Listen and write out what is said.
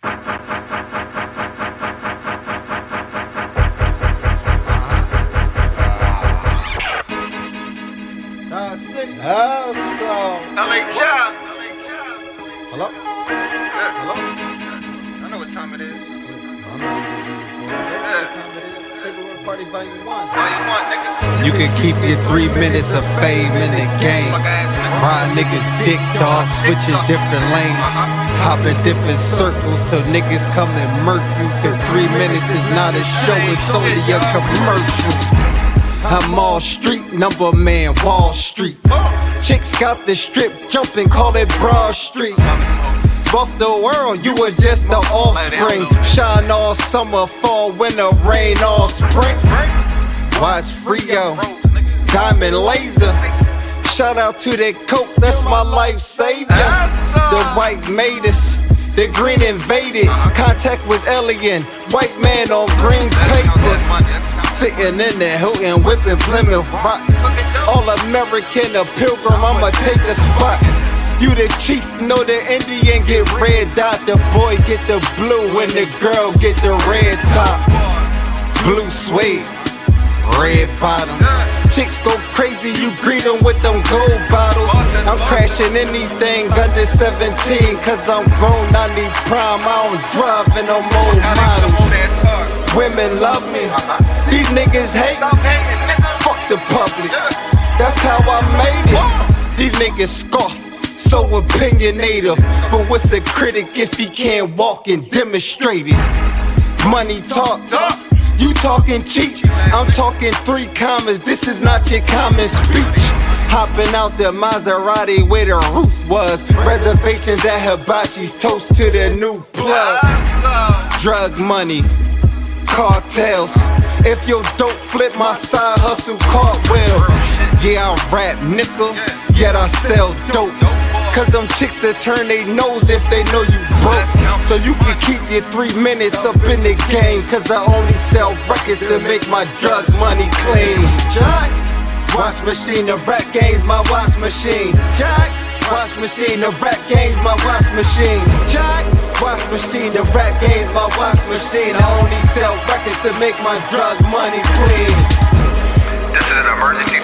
City. LA Job. Hello? Yeah. Hello? I know what time it is. I know what time it is. February Party Volume 1. Volume 1, nigga. You can keep your 3 minutes of fame in the game. Fuck ass nigga. Ride niggas dick dog, switching different lanes. Hop in different circles till niggas come and murk you. Cause 3 minutes is not a show, it's only a commercial. I'm all street, number man, Wall Street. Chicks got the strip, jumping, call it Broad Street. Buff the world, you were just the offspring. Shine all summer, fall, winter, rain all spring. Watch Frio, Diamond Laser. Shout out to that coke, that's my life savior. The white made us, the green invaded. Contact with alien, white man on green paper. Sitting in the Hilton, whipping Plymouth Rock. All American, a pilgrim, I'ma take a spot. You the chief, know the Indian get red dot. The boy get the blue and the girl get the red top. Blue suede, red bottoms. Chicks go crazy, you greet them with them gold bottles. I'm crashing anything under 17. Cause I'm grown, I need prime, I don't drive in no more models. Women love me, these niggas hate. Fuck the public, that's how I made it. These niggas scoff, so opinionative. But what's a critic if he can't walk and demonstrate it? Money talk, you talking cheap, I'm talking 3 commas. This is not your common speech. Hopping out the Maserati where the roof was. Reservations at Hibachi's, toast to the new plug. Drug money, cartels. If your dope flip, my side hustle cartwheel. Yeah, I rap nickel, yet I sell dope. Cause them chicks that turn they nose if they know you broke. So you can keep your 3 minutes up in the game. Cause I only sell records to make my drug money clean. Jack, wash machine, the rap game's my wash machine. Jack, wash machine, the rap game's my wash machine. Jack, wash machine, the rap game's my wash machine. I only sell records to make my drug money clean. This is an emergency